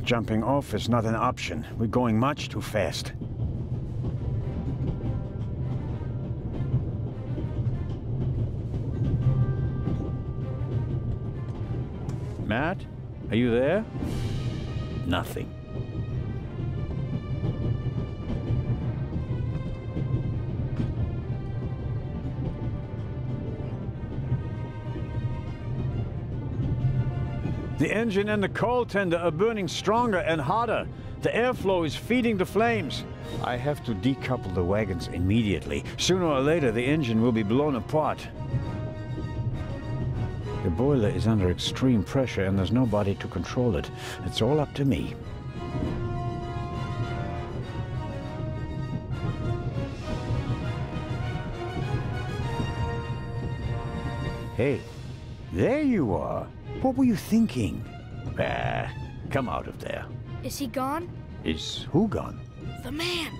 Jumping off is not an option. We're going much too fast. Matt? Are you there? Nothing. The engine and the coal tender are burning stronger and hotter. The airflow is feeding the flames. I have to decouple the wagons immediately. Sooner or later, the engine will be blown apart. The boiler is under extreme pressure and there's nobody to control it. It's all up to me. Hey, there you are. What were you thinking? Ah, come out of there. Is he gone? Is who gone? The man.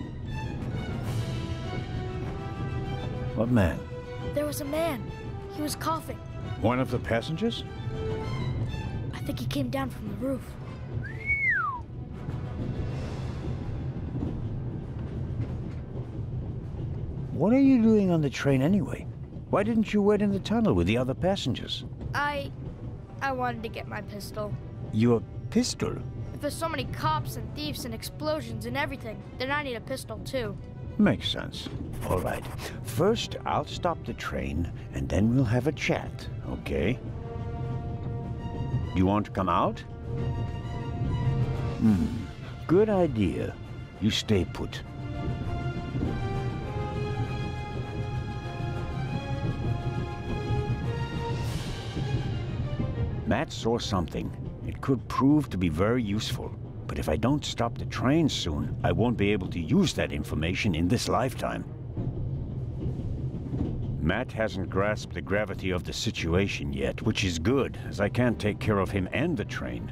What man? There was a man. He was coughing. One of the passengers? I think he came down from the roof. What are you doing on the train anyway? Why didn't you wait in the tunnel with the other passengers? I wanted to get my pistol. Your pistol? If there's so many cops and thieves and explosions and everything, then I need a pistol too. Makes sense. All right. First, I'll stop the train, and then we'll have a chat, okay? You want to come out? Good idea. You stay put. Matt saw something. It could prove to be very useful. But if I don't stop the train soon, I won't be able to use that information in this lifetime. Matt hasn't grasped the gravity of the situation yet, which is good, as I can't take care of him and the train.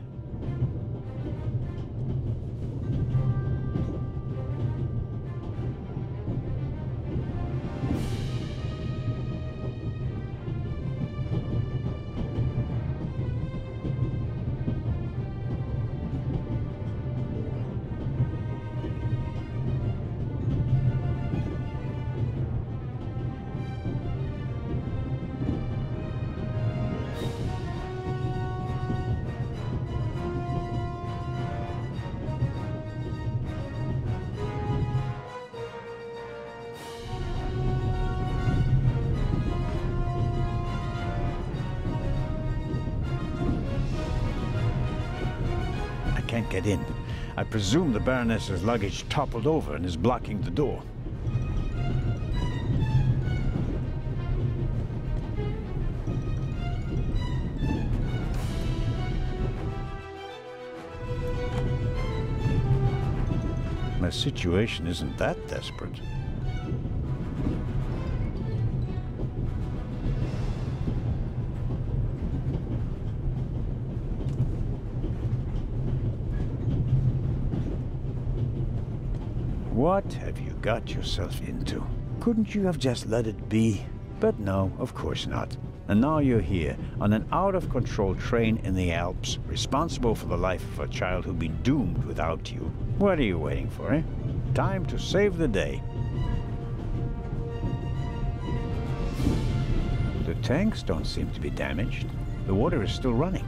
Can't get in. I presume the Baroness's luggage toppled over and is blocking the door. My situation isn't that desperate. What have you got yourself into? Couldn't you have just let it be? But no, of course not. And now you're here, on an out-of-control train in the Alps, responsible for the life of a child who'd be doomed without you. What are you waiting for, eh? Time to save the day. The tanks don't seem to be damaged. The water is still running.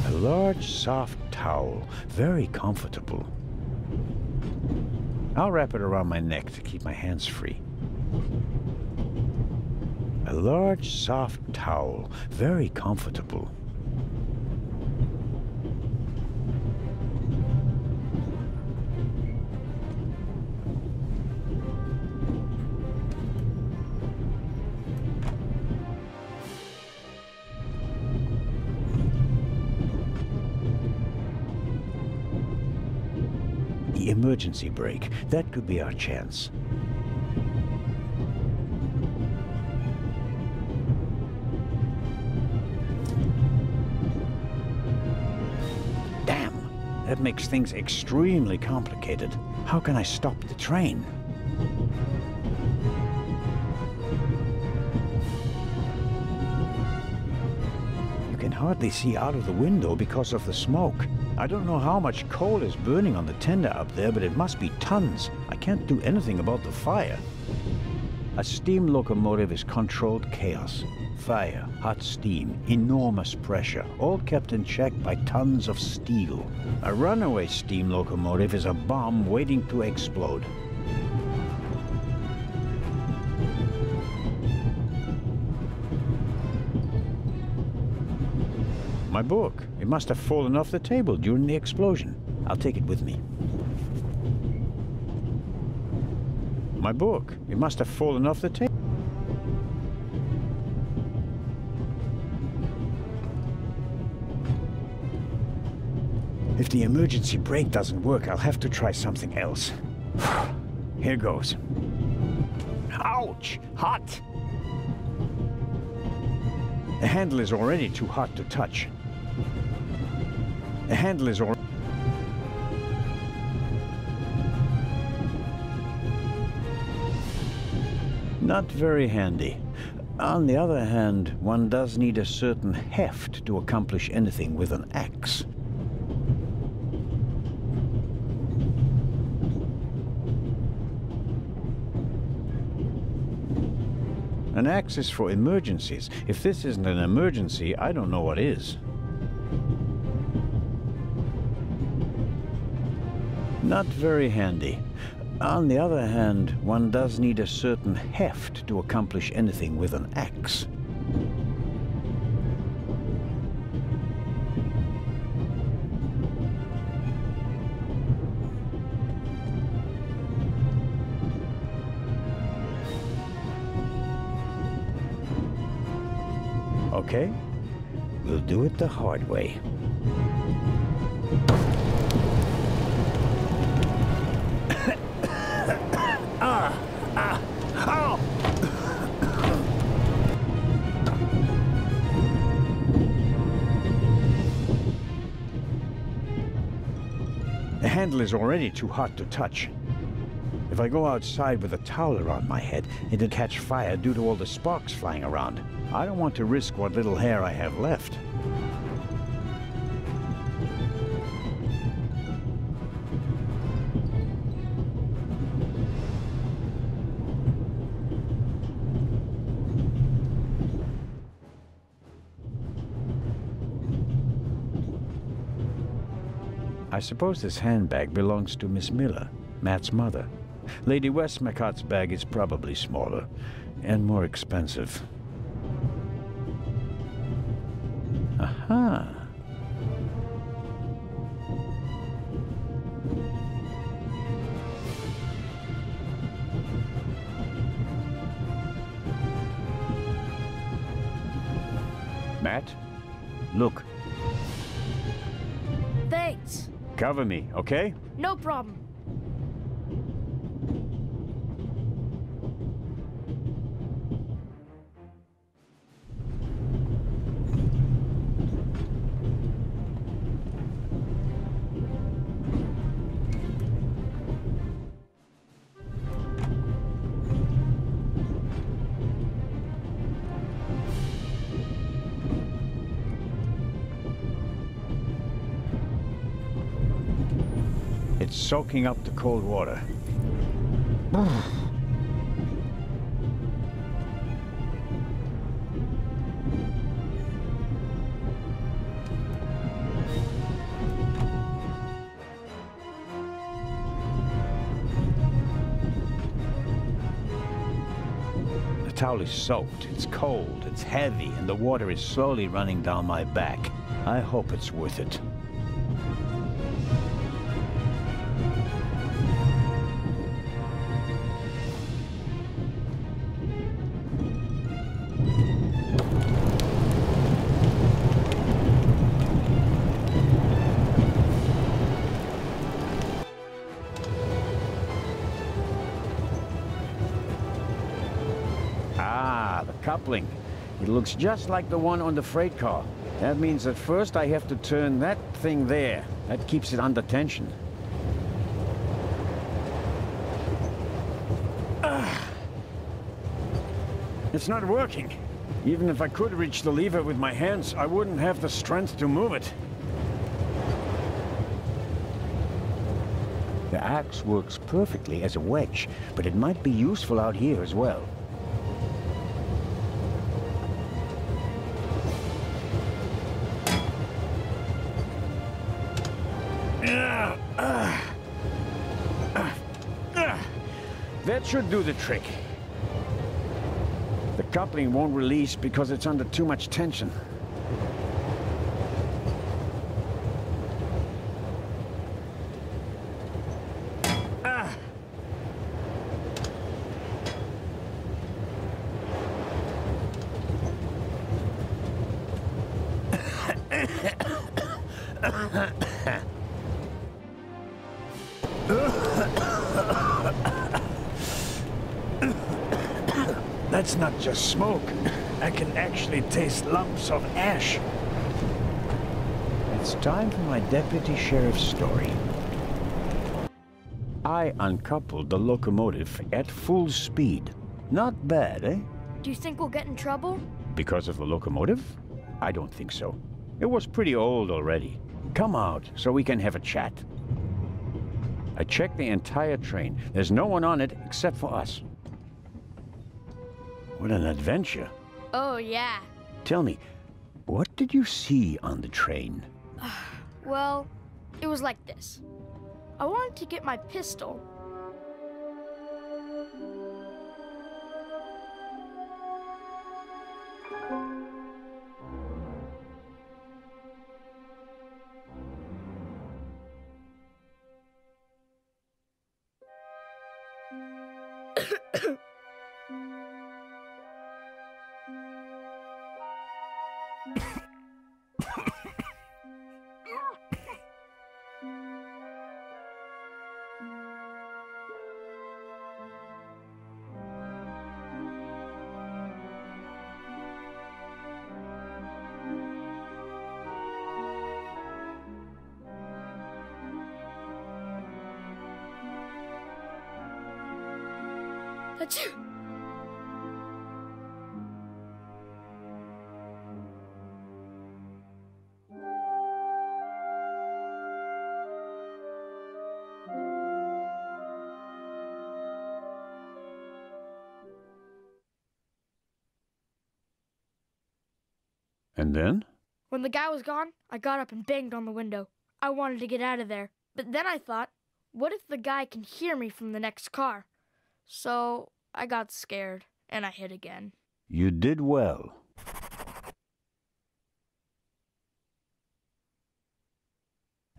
A large, soft towel, very comfortable. I'll wrap it around my neck to keep my hands free. A large, soft towel, very comfortable. The emergency brake, that could be our chance. Damn, that makes things extremely complicated. How can I stop the train? hardly see out of the window because of the smoke. I don't know how much coal is burning on the tender up there, but it must be tons. I can't do anything about the fire. A steam locomotive is controlled chaos. Fire, hot steam, enormous pressure, all kept in check by tons of steel. A runaway steam locomotive is a bomb waiting to explode. My book. It must have fallen off the table during the explosion. I'll take it with me. My book. It must have fallen off the table. If the emergency brake doesn't work, I'll have to try something else. Here goes. Ouch! Hot! The handle is already too hot to touch. The handle is already... Not very handy. On the other hand, one does need a certain heft to accomplish anything with an axe. An axe is for emergencies. If this isn't an emergency, I don't know what is. Not very handy. On the other hand, one does need a certain heft to accomplish anything with an axe. Okay, we'll do it the hard way. The handle is already too hot to touch. If I go outside with a towel around my head, it'll catch fire due to all the sparks flying around. I don't want to risk what little hair I have left. I suppose this handbag belongs to Miss Miller, Matt's mother. Lady Westmacott's bag is probably smaller and more expensive. Aha! Matt, look. Thanks. Cover me, okay? No problem. It's soaking up the cold water. The towel is soaked, it's cold, it's heavy, and the water is slowly running down my back. I hope it's worth it. Coupling. It looks just like the one on the freight car. That means at first I have to turn that thing there. That keeps it under tension. It's not working. Even if I could reach the lever with my hands, I wouldn't have the strength to move it. The axe works perfectly as a wedge, but it might be useful out here as well. That should do the trick. The coupling won't release because it's under too much tension. That's not just smoke. I can actually taste lumps of ash. It's time for my deputy sheriff's story. I uncoupled the locomotive at full speed. Not bad, eh? Do you think we'll get in trouble? Because of the locomotive? I don't think so. It was pretty old already. Come out so we can have a chat. I checked the entire train. There's no one on it except for us. What an adventure. Oh, yeah. Tell me, what did you see on the train? Well, it was like this. I wanted to get my pistol. Achoo! And then? When the guy was gone, I got up and banged on the window. I wanted to get out of there. But then I thought, what if the guy can hear me from the next car? So I got scared, and I hid again. You did well.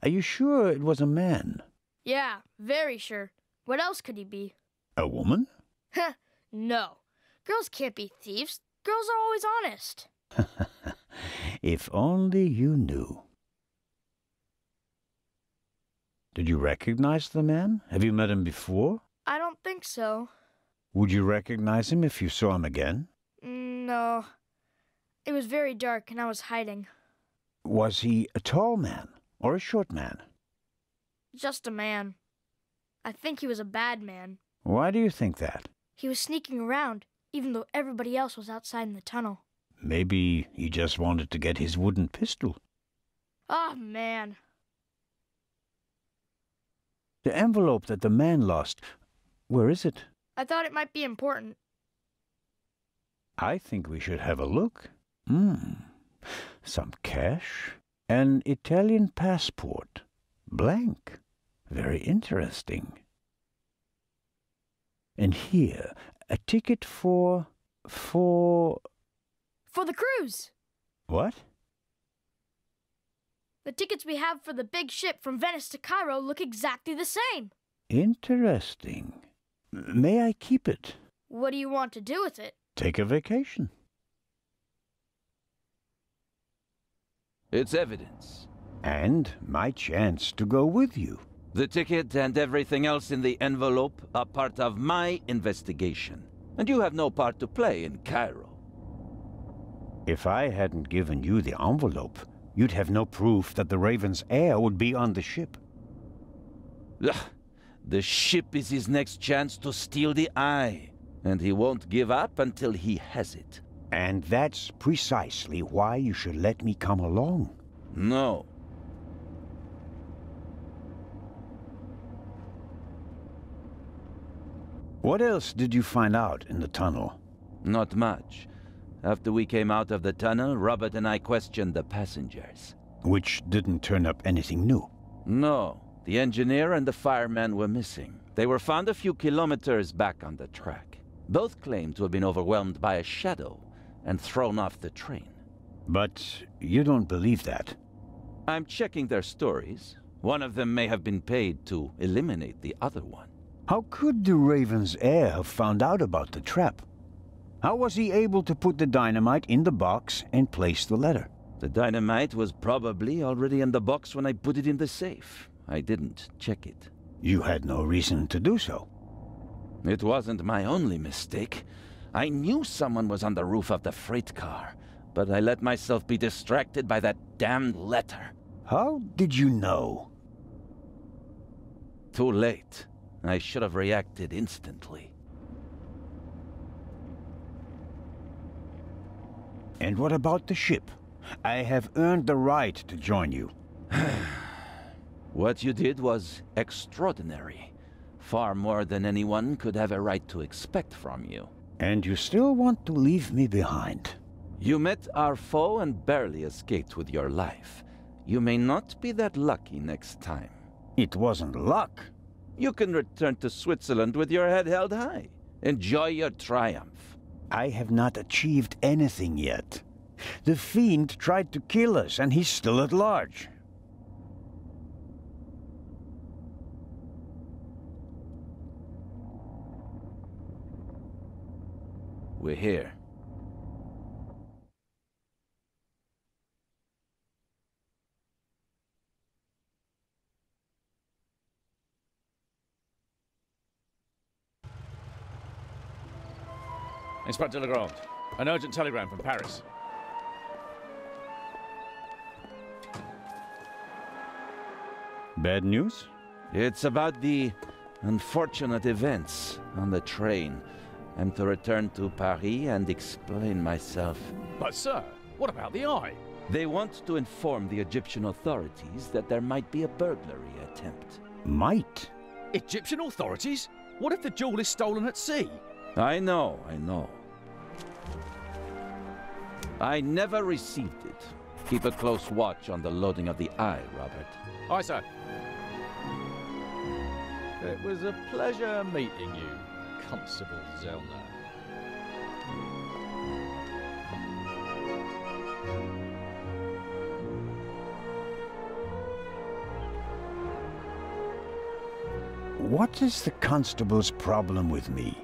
Are you sure it was a man? Yeah, very sure. What else could he be? A woman? Heh, no. Girls can't be thieves. Girls are always honest. If only you knew. Did you recognize the man? Have you met him before? I don't think so. Would you recognize him if you saw him again? No. It was very dark and I was hiding. Was he a tall man or a short man? Just a man. I think he was a bad man. Why do you think that? He was sneaking around, even though everybody else was outside in the tunnel. Maybe he just wanted to get his wooden pistol. Oh, man. The envelope that the man lost, where is it? I thought it might be important. I think we should have a look. Some cash. An Italian passport. Blank. Very interesting. And here, a ticket for the cruise! What? The tickets we have for the big ship from Venice to Cairo look exactly the same. Interesting. May I keep it? What do you want to do with it? Take a vacation. It's evidence. And my chance to go with you. The ticket and everything else in the envelope are part of my investigation. And you have no part to play in Cairo. If I hadn't given you the envelope, you'd have no proof that the Raven's heir would be on the ship. Ugh, the ship is his next chance to steal the eye. And he won't give up until he has it. And that's precisely why you should let me come along. No. What else did you find out in the tunnel? Not much. After we came out of the tunnel, Robert and I questioned the passengers. Which didn't turn up anything new. No. The engineer and the fireman were missing. They were found a few kilometers back on the track. Both claimed to have been overwhelmed by a shadow and thrown off the train. But you don't believe that. I'm checking their stories. One of them may have been paid to eliminate the other one. How could the Raven's heir have found out about the trap? How was he able to put the dynamite in the box and place the letter? The dynamite was probably already in the box when I put it in the safe. I didn't check it. You had no reason to do so. It wasn't my only mistake. I knew someone was on the roof of the freight car, but I let myself be distracted by that damned letter. How did you know? Too late. I should have reacted instantly. And what about the ship? I have earned the right to join you. What you did was extraordinary. Far more than anyone could have a right to expect from you. And you still want to leave me behind? You met our foe and barely escaped with your life. You may not be that lucky next time. It wasn't luck. You can return to Switzerland with your head held high. Enjoy your triumph. I have not achieved anything yet. The Fiend tried to kill us, and he's still at large. We're here. Inspector Legrand, an urgent telegram from Paris. Bad news? It's about the unfortunate events on the train. I'm to return to Paris and explain myself. But sir, what about the eye? They want to inform the Egyptian authorities that there might be a burglary attempt. Might? Egyptian authorities? What if the jewel is stolen at sea? I know. I never received it. Keep a close watch on the loading of the eye, Robert. Aye, sir. It was a pleasure meeting you, Constable Zellner. What is the constable's problem with me?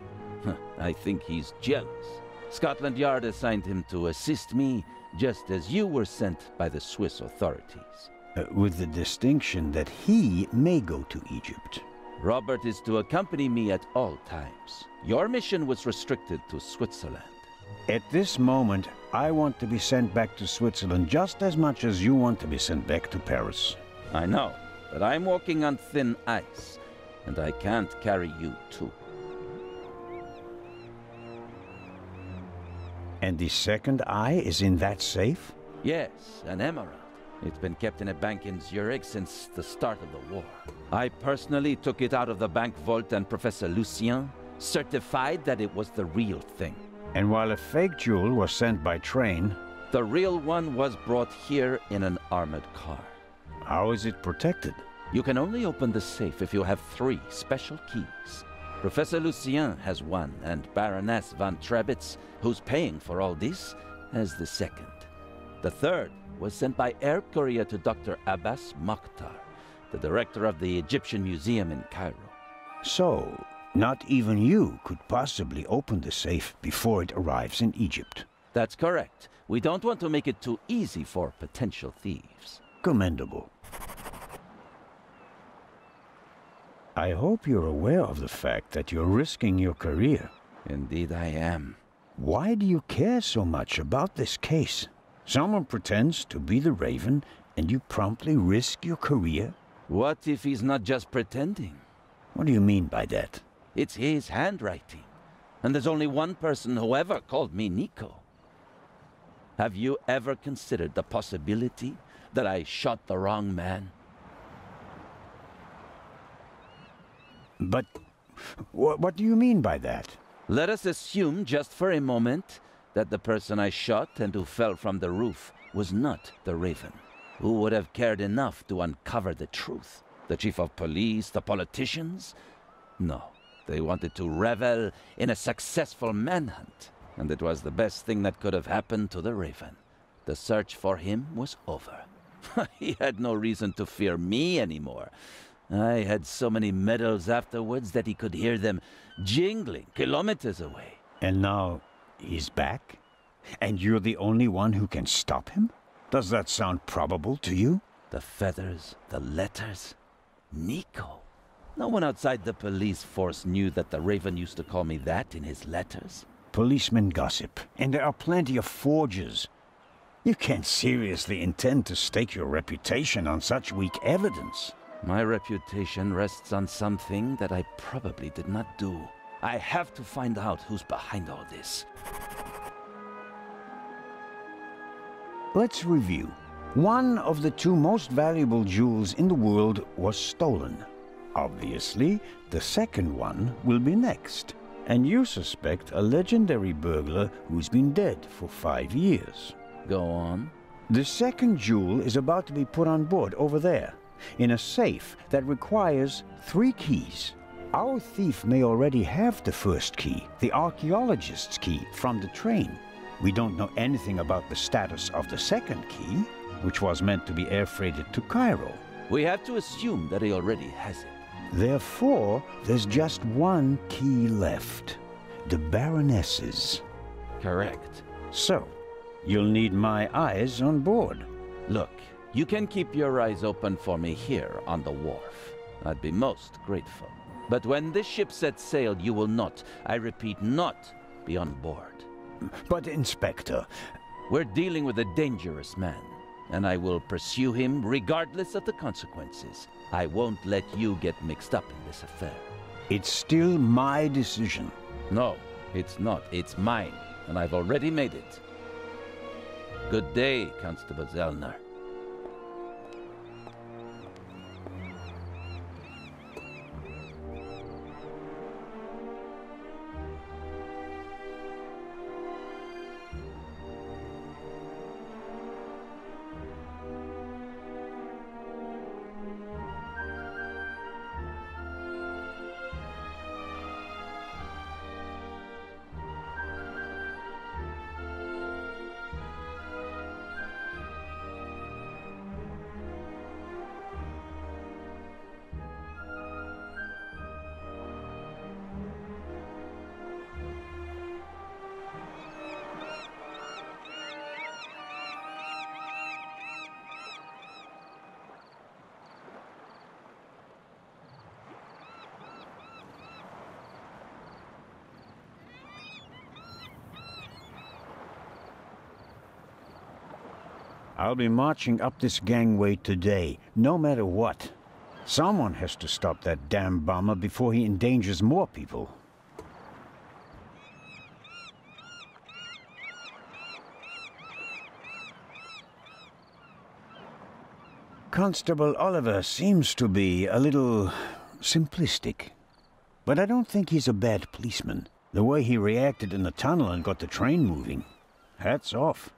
I think he's jealous. Scotland Yard assigned him to assist me, just as you were sent by the Swiss authorities. With the distinction that he may go to Egypt. Robert is to accompany me at all times. Your mission was restricted to Switzerland. At this moment, I want to be sent back to Switzerland just as much as you want to be sent back to Paris. I know, but I'm walking on thin ice, and I can't carry you too. And the second eye is in that safe? Yes, an emerald. It's been kept in a bank in Zurich since the start of the war. I personally took it out of the bank vault, and Professor Lucien certified that it was the real thing. And while a fake jewel was sent by train, the real one was brought here in an armored car. How is it protected? You can only open the safe if you have 3 special keys. Professor Lucien has one, and Baroness von Trebitz, who's paying for all this, has the second. The third was sent by air courier to Dr. Abbas Mokhtar, the director of the Egyptian Museum in Cairo. So, not even you could possibly open the safe before it arrives in Egypt. That's correct. We don't want to make it too easy for potential thieves. Commendable. I hope you're aware of the fact that you're risking your career. Indeed I am. Why do you care so much about this case? Someone pretends to be the Raven, and you promptly risk your career? What if he's not just pretending? What do you mean by that? It's his handwriting. And there's only one person who ever called me Nico. Have you ever considered the possibility that I shot the wrong man? But what do you mean by that? Let us assume just for a moment that the person I shot and who fell from the roof was not the Raven. Who would have cared enough to uncover the truth? The chief of police, the politicians? No, they wanted to revel in a successful manhunt. And it was the best thing that could have happened to the Raven. The search for him was over. He had no reason to fear me anymore. I had so many medals afterwards that he could hear them jingling kilometers away. And now he's back? And you're the only one who can stop him? Does that sound probable to you? The feathers, the letters. Nico. No one outside the police force knew that the Raven used to call me that in his letters. Policemen gossip, and there are plenty of forgers. You can't seriously intend to stake your reputation on such weak evidence. My reputation rests on something that I probably did not do. I have to find out who's behind all this. Let's review. One of the two most valuable jewels in the world was stolen. Obviously, the second one will be next. And you suspect a legendary burglar who's been dead for 5 years. Go on. The second jewel is about to be put on board over there, in a safe that requires 3 keys. Our thief may already have the first key, the archaeologist's key, from the train. We don't know anything about the status of the second key, which was meant to be air freighted to Cairo. We have to assume that he already has it. Therefore, there's just one key left. The Baroness's. Correct. So, you'll need my eyes on board. Look, you can keep your eyes open for me here on the wharf. I'd be most grateful. But when this ship sets sail, you will not, I repeat, not be on board. But, Inspector... We're dealing with a dangerous man, and I will pursue him regardless of the consequences. I won't let you get mixed up in this affair. It's still my decision. No, it's not. It's mine, and I've already made it. Good day, Constable Zellner. I'll be marching up this gangway today, no matter what. Someone has to stop that damn bomber before he endangers more people. Constable Oliver seems to be a little simplistic. But I don't think he's a bad policeman. The way he reacted in the tunnel and got the train moving. Hats off.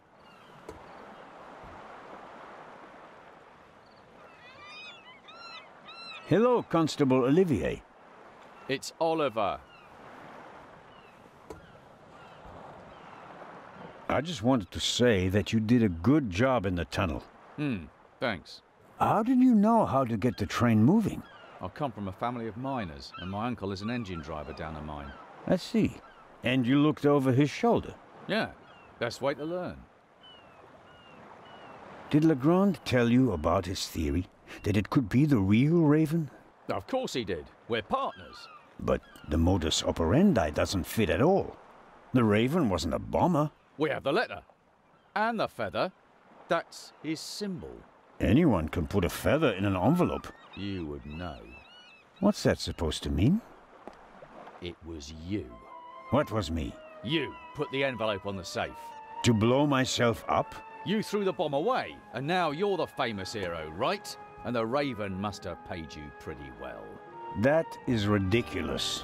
Hello, Constable Olivier. It's Oliver. I just wanted to say that you did a good job in the tunnel. Thanks. How did you know how to get the train moving? I come from a family of miners, and my uncle is an engine driver down a mine. I see. And you looked over his shoulder? Yeah, best way to learn. Did Legrand tell you about his theory? That it could be the real Raven? Of course he did. We're partners. But the modus operandi doesn't fit at all. The Raven wasn't a bomber. We have the letter. And the feather. That's his symbol. Anyone can put a feather in an envelope. You would know. What's that supposed to mean? It was you. What was me? You put the envelope on the safe. To blow myself up? You threw the bomb away, and now you're the famous hero, right? And the Raven must have paid you pretty well. That is ridiculous.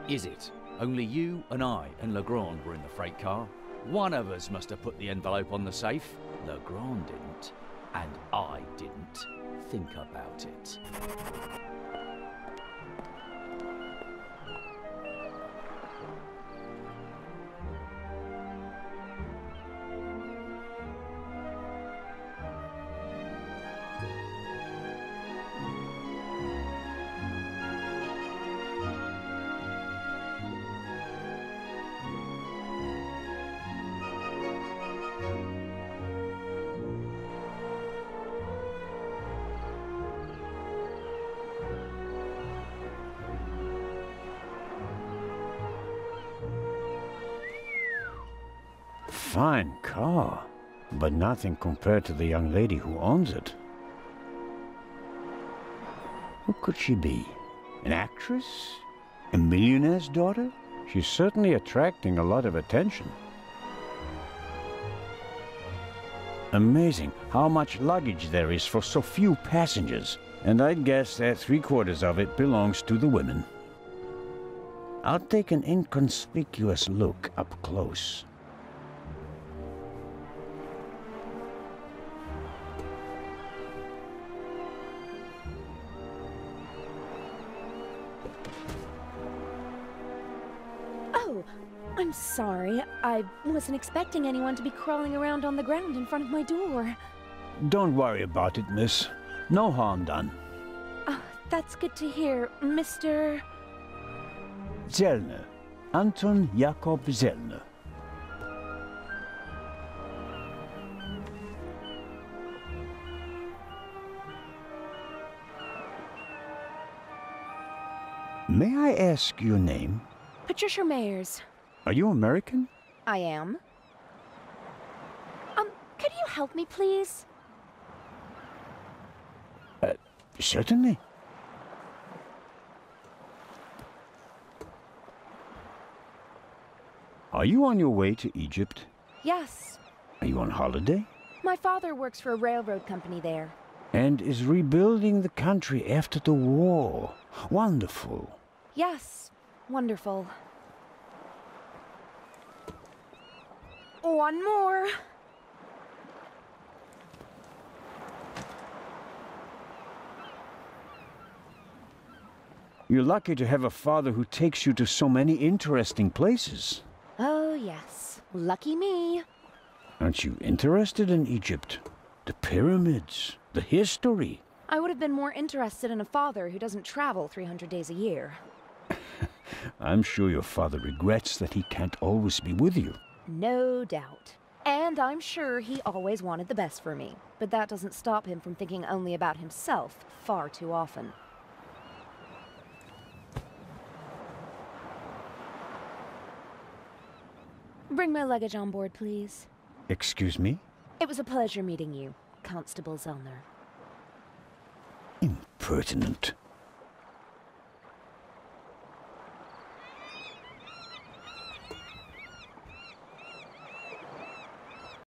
Is it? Only you and I and Legrand were in the freight car. One of us must have put the envelope on the safe. Legrand didn't, and I didn't. Think about it. Fine car, but nothing compared to the young lady who owns it. Who could she be? An actress? A millionaire's daughter? She's certainly attracting a lot of attention. Amazing how much luggage there is for so few passengers. And I'd guess that 3/4 of it belongs to the women. I'll take an inconspicuous look up close. Oh, I'm sorry. I wasn't expecting anyone to be crawling around on the ground in front of my door. Don't worry about it, miss. No harm done. Oh, that's good to hear, Mr. Zellner. Anton Jakob Zellner. May I ask your name? Patricia Mayers. Are you American? I am. Could you help me, please? Certainly. Are you on your way to Egypt? Yes. Are you on holiday? My father works for a railroad company there. And is rebuilding the country after the war. Wonderful. Yes. Wonderful. One more. You're lucky to have a father who takes you to so many interesting places. Oh, yes. Lucky me. Aren't you interested in Egypt? The pyramids, the history. I would have been more interested in a father who doesn't travel 300 days a year. I'm sure your father regrets that he can't always be with you. No doubt. And I'm sure he always wanted the best for me. But that doesn't stop him from thinking only about himself far too often. Bring my luggage on board, please. Excuse me? It was a pleasure meeting you, Constable Zellner. Impertinent.